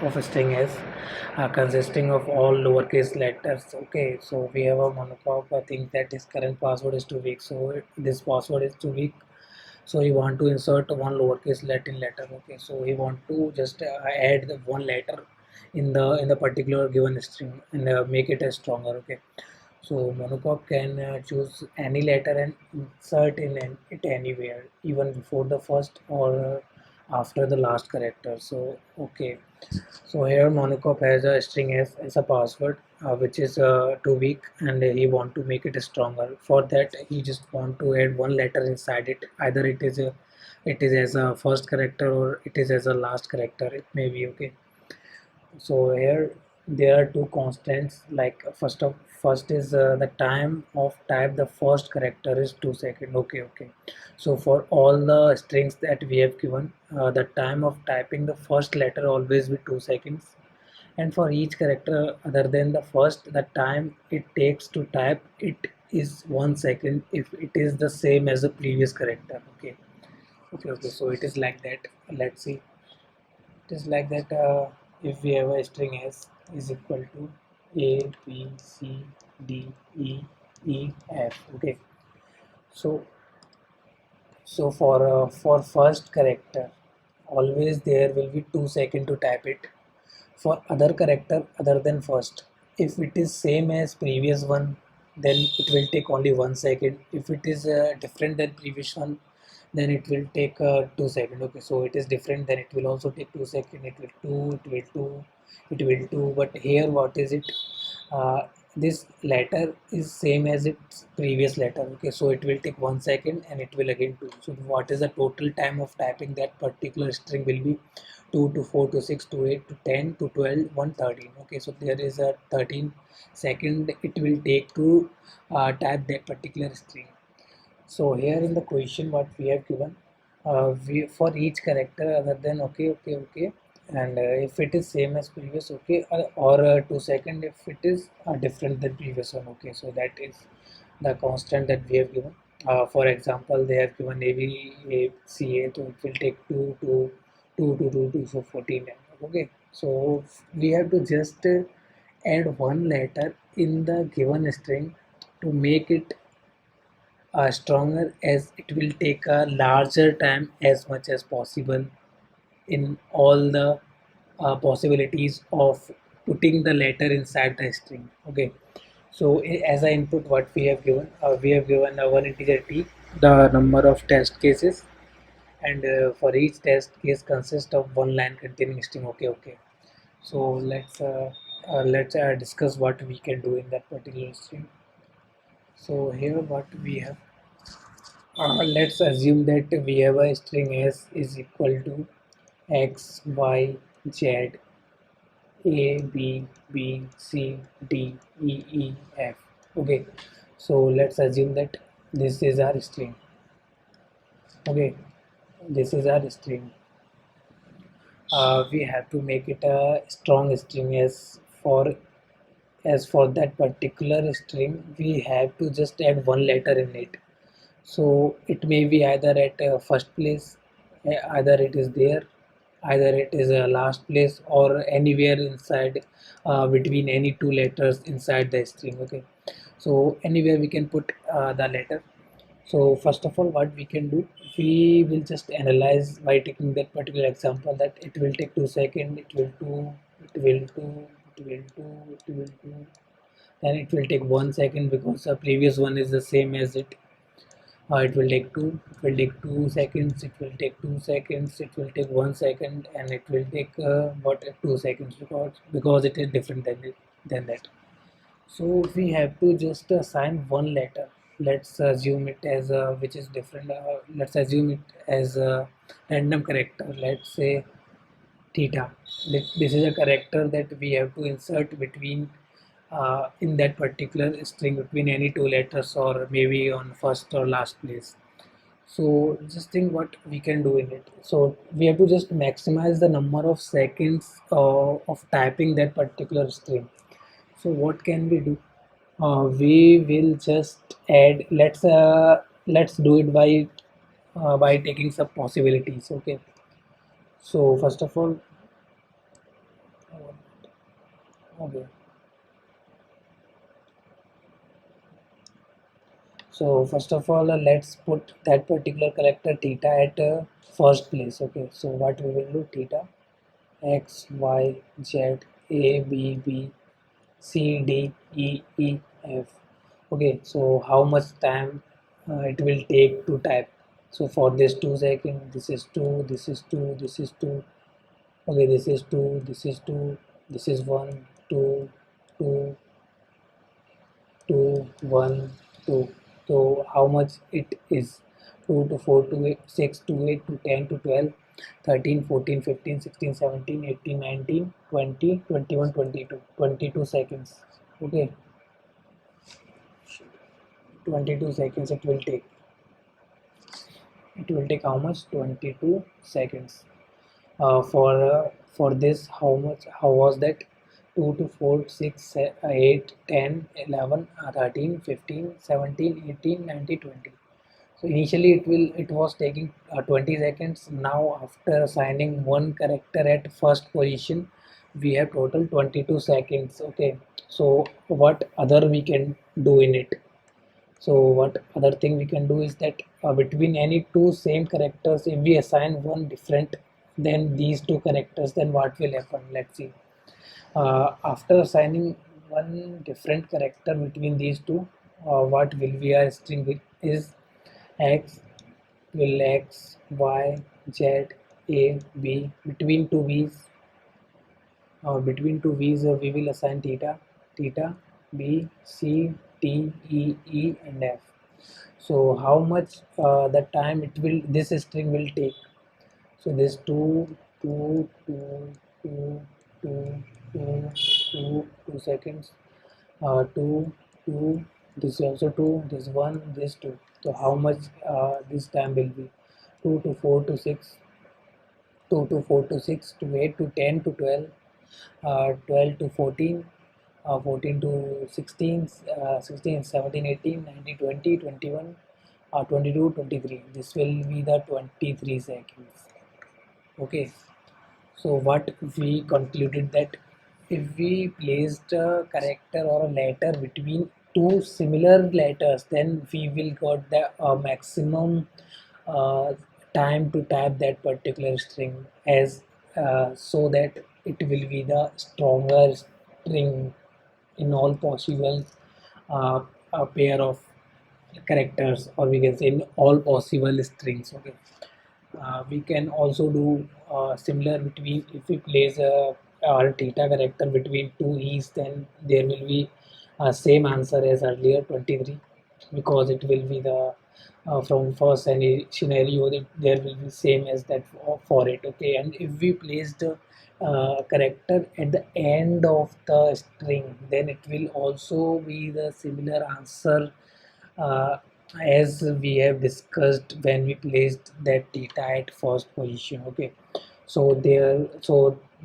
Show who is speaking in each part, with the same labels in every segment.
Speaker 1: of a string is consisting of all lowercase letters. Okay, so we have a monocop thing that his current password is too weak, so this password is too weak, so he want to insert one lowercase Latin letter. Okay, so he want to just add the one letter in the particular given string and make it as stronger. Okay, so monocop can choose any letter and insert it anywhere, even before the first or after the last character. So okay, so here monocop has a string as a password, which is too weak, and he want to make it stronger. For that, he just want to add one letter inside it. Either it is as a first character or it is as a last character. It may be. Okay. So here there are two constants. Like first is the time of type. The first character is 2 seconds. Okay, okay. So for all the strings that we have given, the time of typing the first letter always be 2 seconds, and for each character other than the first, the time it takes to type it is 1 second if it is the same as the previous character. Okay, okay, okay. So it is like that. Let's see. It is like that. If we have a string s is equal to a b c d e f. Okay, so for first character always there will be 2 seconds to type it. For other character other than first, if it is same as previous one, then it will take only 1 second. If it is different than previous one, then it will take 2 seconds. Okay, so it is different, then it will also take 2 seconds. It will two, but here what is it, this letter is same as its previous letter. Okay, so it will take 1 second and it will again two. So what is the total time of typing that particular string will be 2 to 4 to 6 to 8 to 10 to 12 113. Okay, so there is a 13 second it will take to type that particular string. So here in the question what we have given, we for each character other than okay, okay, okay, and if it is same as previous, okay, or 2 second if it is different than previous one. Okay, so that is the constant that we have given. For example, they have given ABCA, so it will take 2 so 14. Okay, so we have to just add one letter in the given string to make it stronger, as it will take a larger time as much as possible in all the possibilities of putting the letter inside the string. Okay, so as I input what we have given one integer t, the number of test cases, and for each test case consists of one line containing string. Okay, okay. So let's discuss what we can do in that particular string. So here what we have, let's assume that we have a string s is equal to x, y, z, a, b, b, c, d, e, e, f. Okay, so let's assume that this is our string. Okay, this is our string. We have to make it a strong string. As for that particular string, we have to just add one letter in it. So it may be either at first place, either it is there, either it is last place, or anywhere inside, between any two letters inside the string. Okay, so anywhere we can put the letter. So first of all what we can do, we will just analyze by taking that particular example that it will take 2 seconds, it will two, it will two, then it will take 1 second because the previous one is the same as it. It will take 2 seconds, it will take 2 seconds, it will take 1 second, and it will take what 2 seconds, because it is different than that. So we have to just assign one letter. Let's assume it as which is different. Let's assume it as a random character. Let's say theta. This is a character that we have to insert between in that particular string between any two letters, or maybe on first or last place. So just think what we can do in it. So we have to just maximize the number of seconds of typing that particular string. So what can we do? We will just add. Let's do it by taking some possibilities. Okay. So first of all, Okay. So first of all, let's put that particular character theta at first place. Okay. So what we will do, theta x y z a b b c d e e f. Okay. So how much time it will take to type? So for this 2 seconds, this is two, this is two, this is two. Okay, this is two, this is two, this is one, two, two, two, one, two. So how much it is? 2 to 4 to 8, 6 to 8 to 10 to 12, 13, 14, 15, 16, 17, 18, 19, 20, 21, 22. 22 seconds. Okay, 22 seconds it will take. It will take how much? 22 seconds. For this, how was that? 2 to 4, 6, 8, 10, 11, 13, 15, 17, 18, 19, 20. So initially it was taking 20 seconds. Now after assigning one character at first position, we have total 22 seconds. Okay, so what other we can do in it? So what other thing we can do is that between any two same characters, if we assign one different than these two characters, then what will happen? Let's see. After assigning one different character between these two, what will be our string with is x will x y z a b between two v's. Between two v's, we will assign theta b c t e e and f. So how much the time it will this string will take? So this 2 seconds, 2 this is also 2, this 1, this 2. So how much this time will be? 2 to 4 to 6, 2 to 4 to 6 to 8 to 10 to 12, 12 to 14, 14 to 16, 16, 17, 18, 19, 20, 21, 22, 23. This will be the 23 seconds. Okay. So what we concluded that if we placed a character or a letter between two similar letters, then we will got the maximum uh, time to type that particular string as so that it will be the stronger string in all possible uh, a pair of characters, or we can say in all possible strings. Okay. We can also do similar between if we place our theta character between two e's, then there will be same answer as earlier 23, because it will be the from first any scenario that there will be same as that for it. Okay, and if we place the character at the end of the string, then it will also be the similar answer uh, as we have discussed when we placed that theta at first position. Okay, so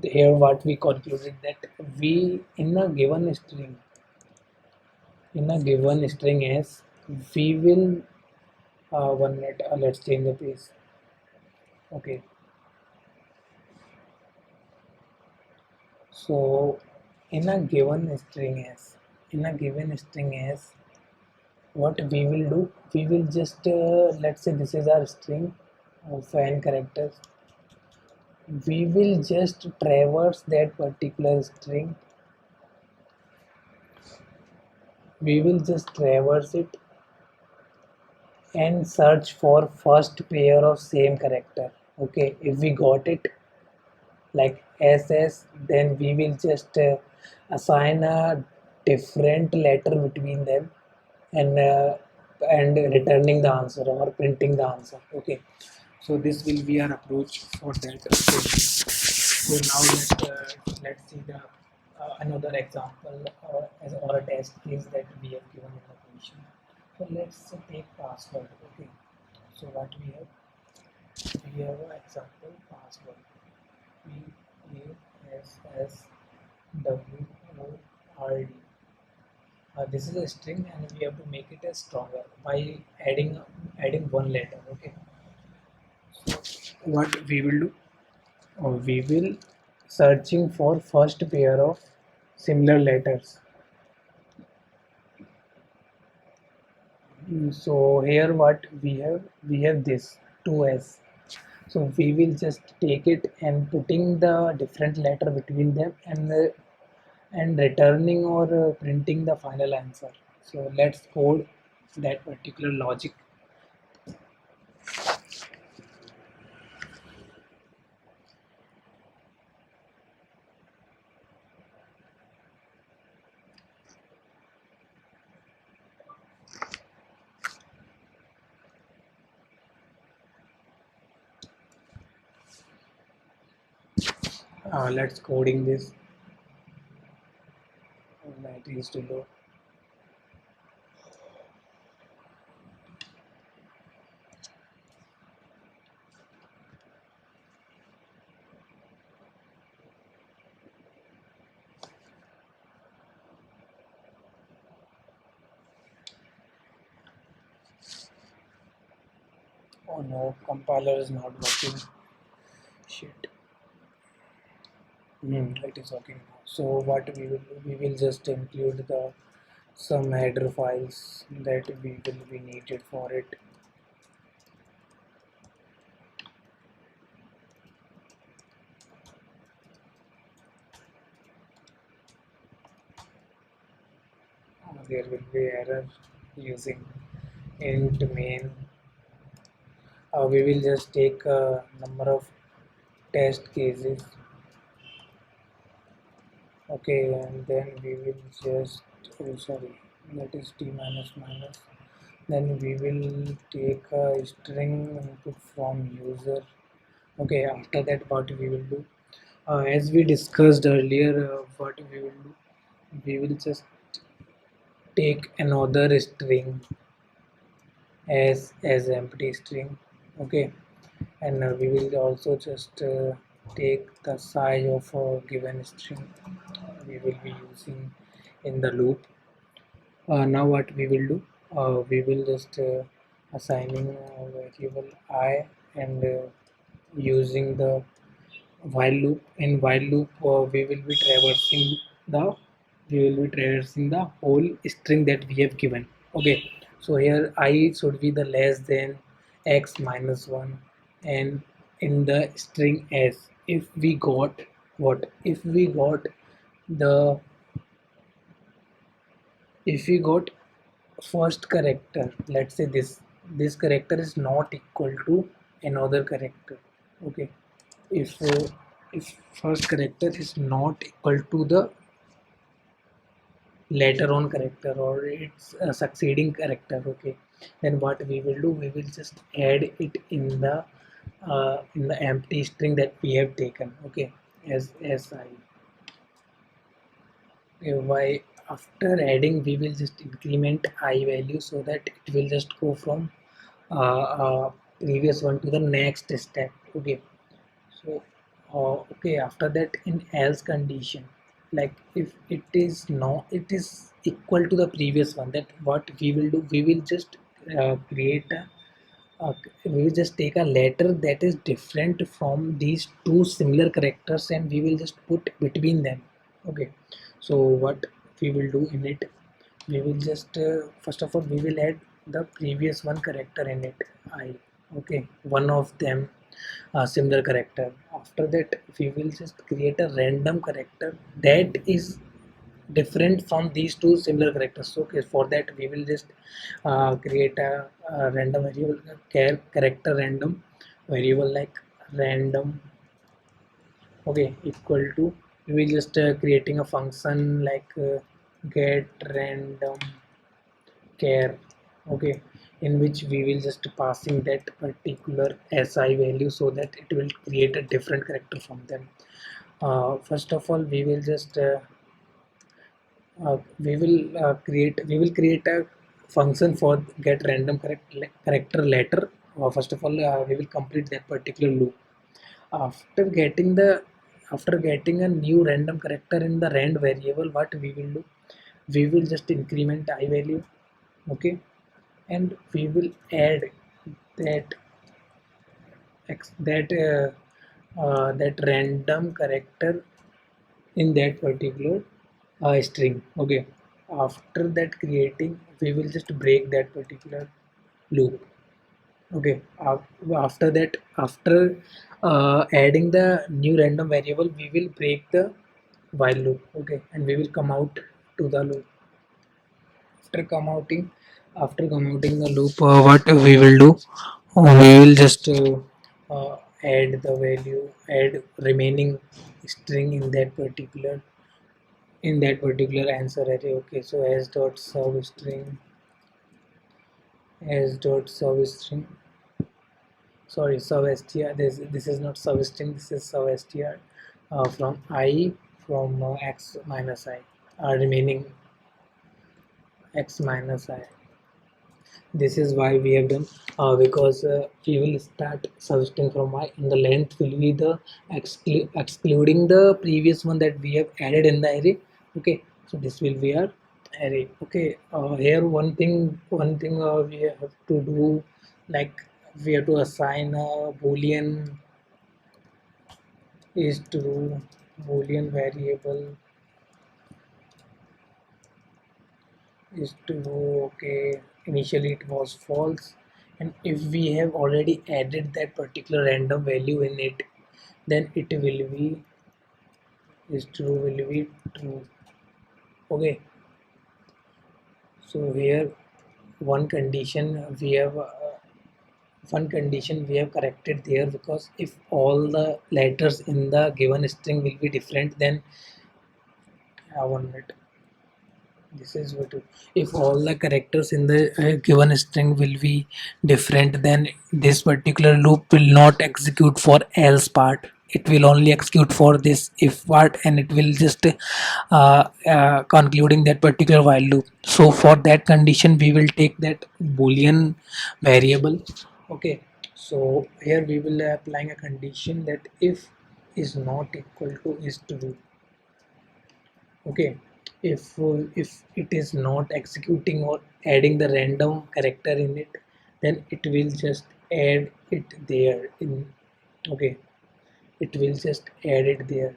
Speaker 1: here what we concluded that we in a given string as we will 1 minute, let's change the pace. Okay, so in a given string as what we will do, we will just let's say this is our string of n characters. We will just traverse that particular string. We will just traverse it and search for first pair of same character. Okay, if we got it like ss, then we will just assign a different letter between them and returning the answer or printing the answer. Okay, so this will be our approach for that. Okay. So now let's see the another example or a test case that we have given in the question. So let's take password. Okay. So what we have an example password. PASSWORD. This is a string and we have to make it as stronger by adding one letter. Okay. So what we will do? We will searching for first pair of similar letters. So here what we have this 2s. So we will just take it and putting the different letter between them and returning or printing the final answer. So let's code that particular logic. Let's coding this. That is to low. Oh no, compiler is not working. Shit. It is working now. So what we will do, we will just include the some header files that we will be needed for it. There will be error using int main. We will just take a number of test cases. Okay, and then we will just sorry, that is t minus minus. Then we will take a string input from user. Okay, after that what we will do, as we discussed earlier, what we will do, we will just take another string as empty string. Okay, and we will also just take the size of a given string we will be using in the loop. Now what we will do, we will just assigning a variable I and using the while loop. In while loop the we will be traversing the whole string that we have given. Okay, so here I should be the less than x minus 1, and in the string s, if we got what, the if we got first character, let's say this character is not equal to another character. Okay, if if first character is not equal to the later on character or its succeeding character, okay, then what we will do, we will just add it in the empty string that we have taken. Okay, as I why after adding we will just increment I value so that it will just go from previous one to the next step. Okay, so okay, after that in else condition, like if it is no, it is equal to the previous one, that what we will do, we will just create a we will just take a letter that is different from these two similar characters and we will just put between them. Okay, so what we will do in it, we will just first of all we will add the previous one character in it, I. Okay, one of them similar character. After that we will just create a random character that is different from these two similar characters. Okay, for that we will just create a random variable, character random variable like random. Okay, equal to, we will just creating a function like get random care. Okay, in which we will just passing that particular si value so that it will create a different character from them. First of all we will just we will create a function for get random character letter. First of all we will complete that particular loop. After getting the, after getting a new random character in the rand variable, what we will do, we will just increment I value. Okay, and we will add that that random character in that particular string. Okay, after that creating, we will just break that particular loop. Okay, after that, after adding the new random variable, we will break the while loop. Okay, and we will come out to the loop. After come outing the loop, what we will do, we will just add the value, add remaining string in that particular answer array. Okay, so as dot serve string, sorry, substr, this is not substring, this is substr, from I, from x minus I, remaining x minus I. This is why we have done, because we will start subtracting from y, and the length will be the excluding the previous one that we have added in the array. Okay, so this will be our array. Okay, here one thing we have to do, like we have to assign a is true boolean variable is true. Okay, initially it was false, and if we have already added that particular random value in it, then it will be is true will be true. Okay, so here one condition we have corrected there, because if all the letters in the given string will be different, then 1 minute. This is what if all the characters in the given string will be different, then this particular loop will not execute for else part. It will only execute for this if part, and it will just concluding that particular while loop. So for that condition, we will take that boolean variable. Okay, so here we will applying a condition that if is not equal to is true. Okay, if it is not executing or adding the random character in it, then it will just add it there in. Okay, it will just add it there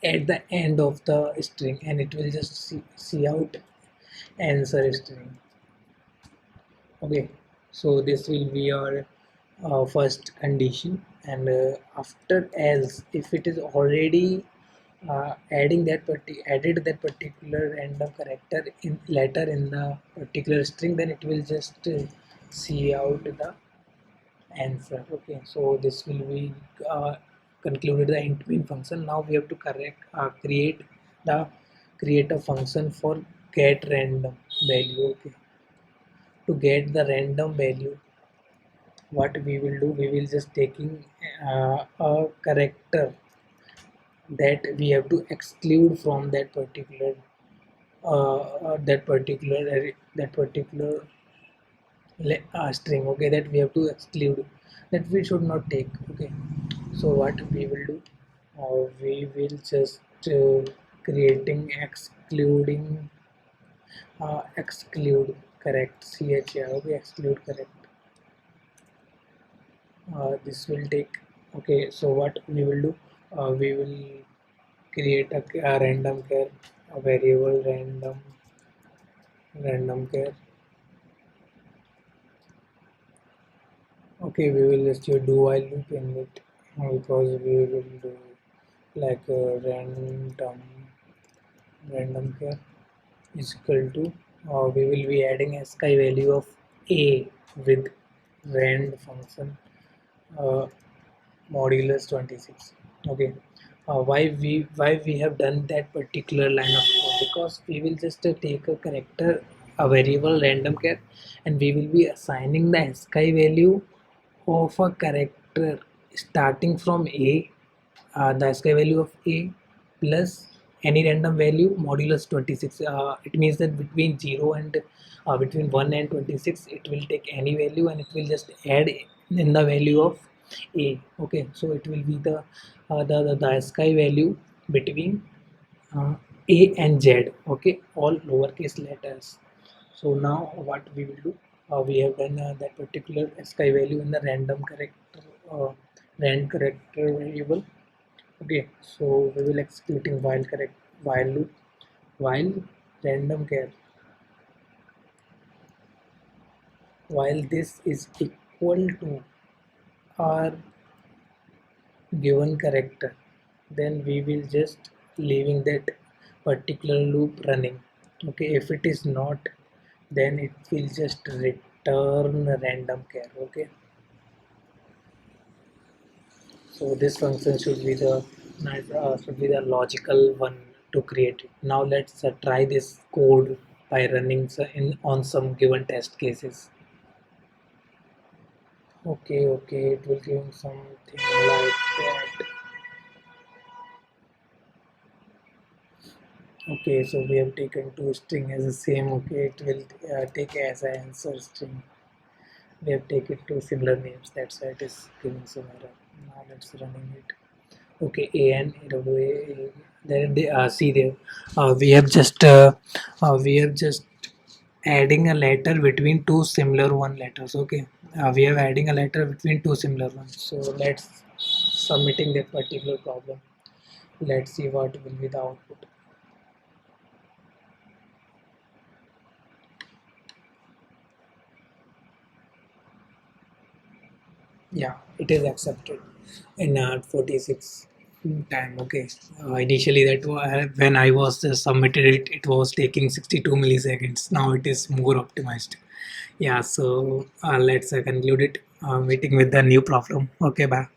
Speaker 1: at the end of the string, and it will just see out answer string. Okay, so this will be your first condition, and after else, if it is already added that particular random character in letter in the particular string, then it will just see out the answer. Okay, so this will be concluded the int main function. Now we have to create a function for get random value. Okay, to get the random value, what we will do, we will just taking a character that we have to exclude from that particular string. Okay, that we have to exclude, that we should not take. Okay, so what we will do, we will just creating exclude correct chr. Okay, exclude correct, this will take. Okay, so what we will do, we will create a random char, a variable random char. Okay, we will just do while loop in it, because we will do like a random char is equal to, we will be adding a sky value of a with rand function, uh, modulus 26. Okay, why we have done that particular line of code, because we will just take a character, a variable random char, and we will be assigning the sky value of a character starting from a, the sky value of a plus any random value modulus 26. It means that between 0 and between 1 and 26, it will take any value, and it will just add in the value of a. Okay, so it will be the sky value between uh, a and z. Okay, all lowercase letters. So now what we will do, we have done that particular sky value in the rand character variable. Okay, so we will executing while correct while loop, while random char, while this is equal to our given character, then we will just leaving that particular loop running. Okay, if it is not, then it will just return random char. Okay, so this function should be the logical one to create it. Now let's try this code by running in on some given test cases. Okay, it will give something like that. Okay, so we have taken two string as the same. Okay, it will take as an answer string. We have taken two similar names. That's why it is giving some error. Now let's running it. Okay, a and a, there they see there. We have just adding a letter between two similar one letters. Okay, we are adding a letter between two similar ones. So let's submitting that particular problem. Let's see what will be the output. Yeah, it is accepted in 46 time. Okay, initially when I was submitted it, it was taking 62 milliseconds. Now it is more optimized. Yeah, so let's conclude it. Meeting with the new problem. Okay, bye.